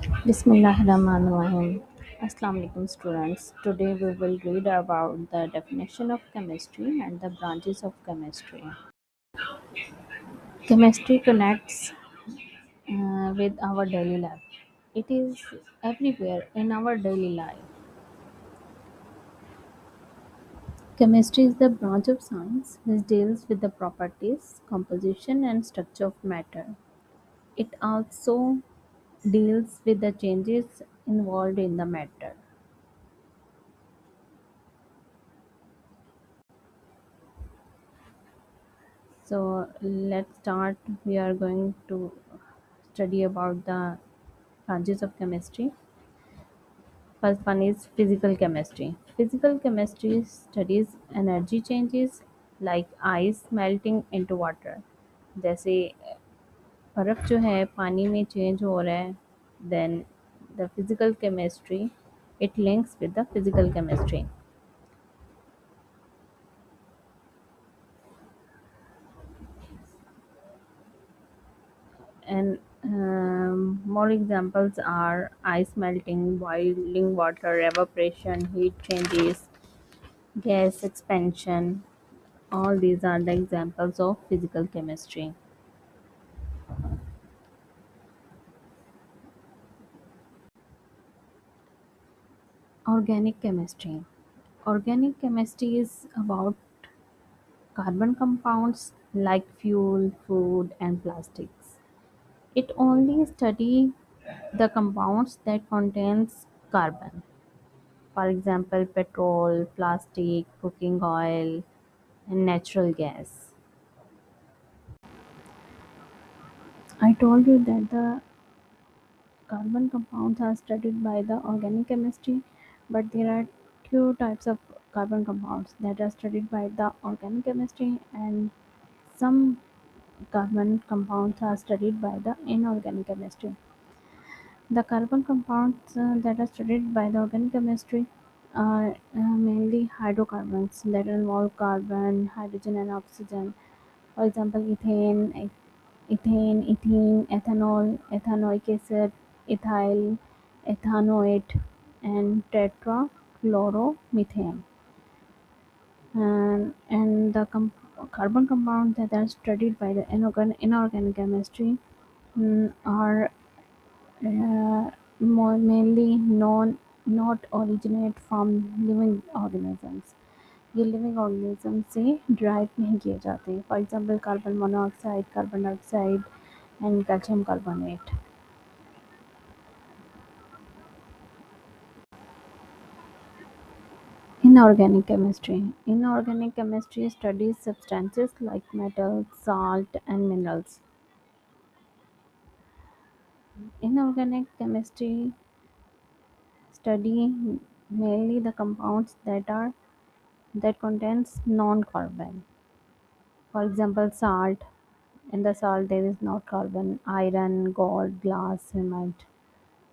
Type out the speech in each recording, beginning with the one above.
Bismillahirrahmanirrahim. Assalamu alaikum students. Today we will read about the definition of chemistry and the branches of chemistry. Chemistry connects with our daily life. It is everywhere in our daily life. Chemistry is the branch of science which deals with the properties, composition and structure of matter. It also deals with the changes involved in the matter. So let's start. We are going to study about the branches of chemistry. First one is physical chemistry. Physical chemistry studies energy changes like ice melting into water. जैसे बर्फ जो है पानी में change हो रहा है, then the physical chemistry it links with the physical chemistry. And more examples are ice melting, boiling water, evaporation, heat changes, gas expansion. All these are the examples of physical chemistry. Organic chemistry. Organic chemistry is about carbon compounds like fuel, food, and plastics. It only study the compounds that contains carbon. For example, petrol, plastic, cooking oil, and natural gas. I told you that the carbon compounds are studied by the organic chemistry, but there are two types of carbon compounds that are studied by the organic chemistry, and some carbon compounds are studied by the inorganic chemistry. The carbon compounds that are studied by the organic chemistry are mainly hydrocarbons that involve carbon, hydrogen, and oxygen. For example, ethene, ethanol, ethanoic acid, ethyl, ethanoate, and tetrachloromethane. And the carbon compounds that are studied by the inorganic chemistry are more mainly not originate from living organisms. ये living organism से drive नहीं किए जाते. For example carbon monoxide, carbon dioxide and calcium carbonate. Inorganic chemistry studies substances like metals, salt, and minerals. Inorganic chemistry study mainly the compounds that contains non-carbon. For example, salt. In the salt there is no carbon, iron, gold, glass, cement,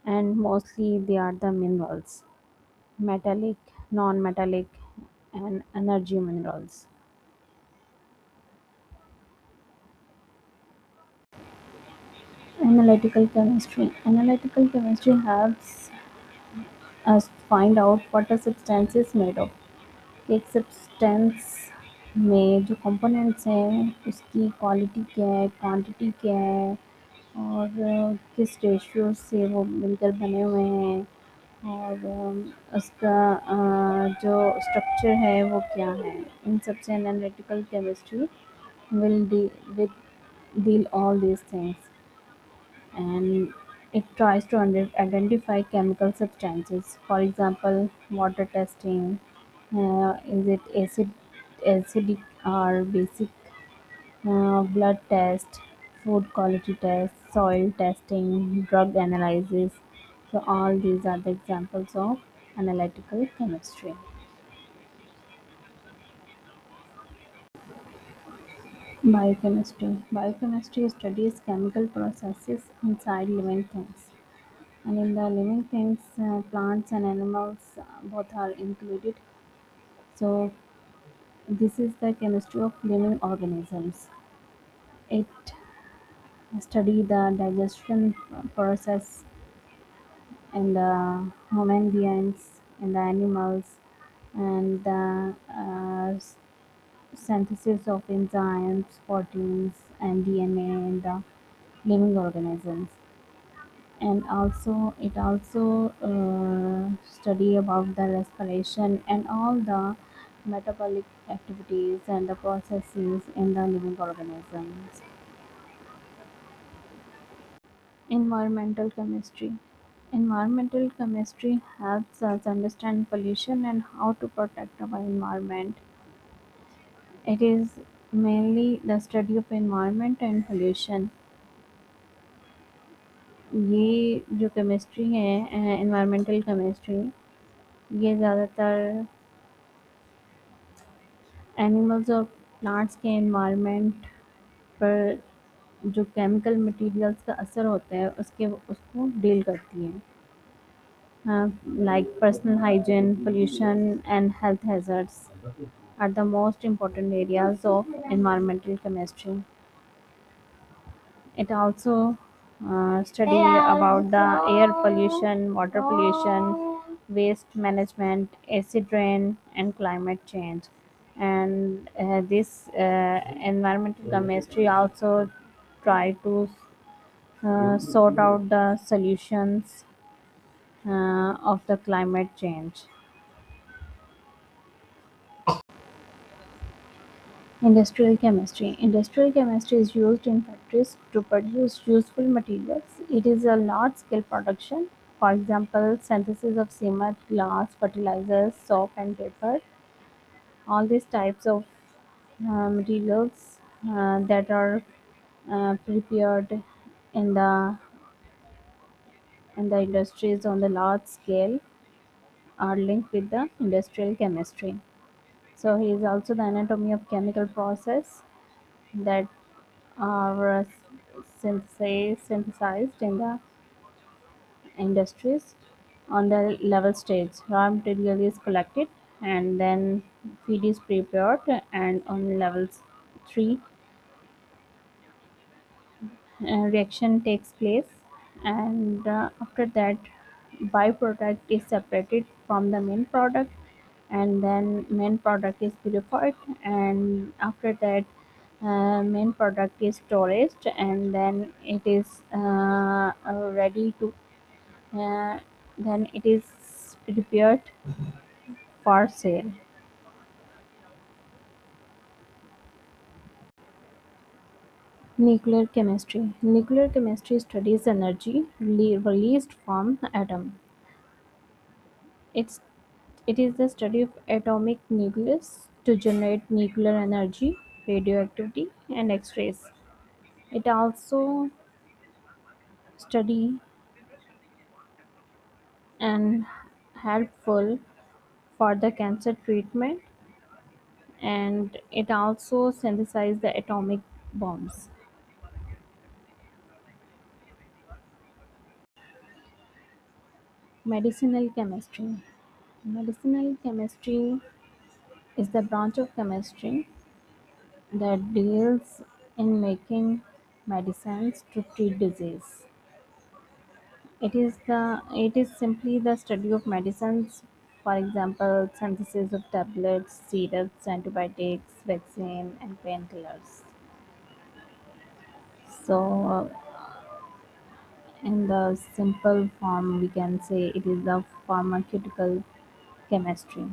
and mostly they are the minerals, metallic, non-metallic, and energy minerals. Analytical chemistry helps us find out what a substance is made of. एक substance में जो components हैं उसकी quality क्या है, quantity क्या है, और किस रेशियो से वो मिलकर बने हुए हैं, और उसका जो स्ट्रक्चर है वो क्या है. इन सबसे analytical chemistry will deal all these things, and it tries to identify chemical substances. For example, water testing, is it acidic or basic, blood test, food quality test, soil testing, drug analysis. So all these are the examples of analytical chemistry. Biochemistry studies chemical processes inside living things. And in the living things, plants and animals both are included. So this is the chemistry of living organisms. It study the digestion process, in the human beings, in the animals, and the synthesis of enzymes, proteins, and DNA in the living organisms. And also it also study about the respiration and all the metabolic activities and the processes in the living organisms. Environmental chemistry. Environmental chemistry helps us understand pollution and how to protect our environment. It is mainly the study of environment and pollution. ये जो chemistry है environmental chemistry, ये ज़्यादातर animals और plants के environment पर जो chemical materials का असर होता है उसके उसको डील करती हैं, like personal hygiene, pollution, and health hazards are the most important areas of environmental chemistry. It also study about the air pollution, water pollution, waste management, acid rain, and climate change. And this environmental chemistry also try to sort out the solutions of the climate change. Industrial chemistry. Industrial chemistry is used in factories to produce useful materials. It is a large scale production. For example, synthesis of cement, glass, fertilizers, soap, and paper. All these types of materials that are prepared in the industries on the large scale are linked with the industrial chemistry. So, he is also the anatomy of chemical process that are synthesized in the industries. On the level stage, raw material is collected and then feed is prepared, and on levels 3, reaction takes place, and after that byproduct is separated from the main product, and then main product is purified, and after that main product is storage, and then it is ready to uh, then it is prepared for sale. Nuclear chemistry. Nuclear chemistry studies energy released from atom. It's it is the study of atomic nucleus to generate nuclear energy, radioactivity, and X-rays. It also study and helpful for the cancer treatment, and it also synthesize the atomic bombs. Medicinal chemistry. Medicinal chemistry is the branch of chemistry that deals in making medicines to treat disease. It is simply the study of medicines, for example, synthesis of tablets, syrups, antibiotics, vaccine, and painkillers. So, in the simple form, we can say it is the pharmaceutical chemistry.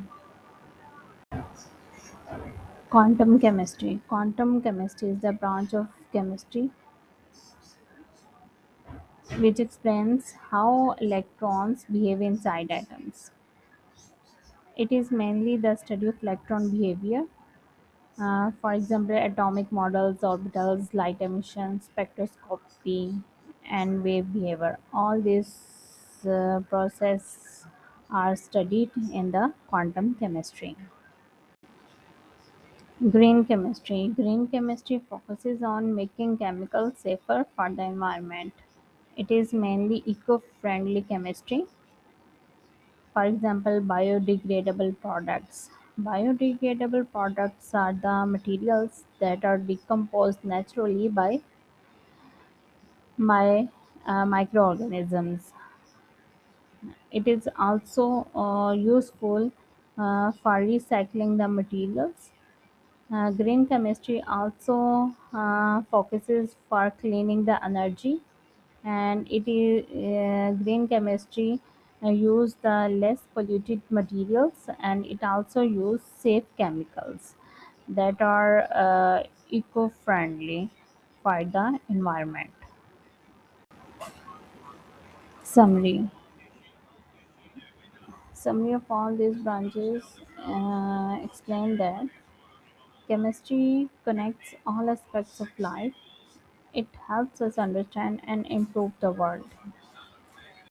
Quantum chemistry. Quantum chemistry is the branch of chemistry which explains how electrons behave inside atoms. It is mainly the study of electron behavior. For example, atomic models, orbitals, light emission, spectroscopy, and wave behavior. All these process are studied in the quantum chemistry. Green chemistry. Green chemistry focuses on making chemicals safer for the environment. It is mainly eco-friendly chemistry. For example, biodegradable products. Biodegradable products are the materials that are decomposed naturally by microorganisms. It is also useful for recycling the materials. Green chemistry also focuses for cleaning the energy, and it is green chemistry use the less polluted materials, and it also use safe chemicals that are eco-friendly for the environment. Summary. Summary of all these branches explain that chemistry connects all aspects of life. It helps us understand and improve the world.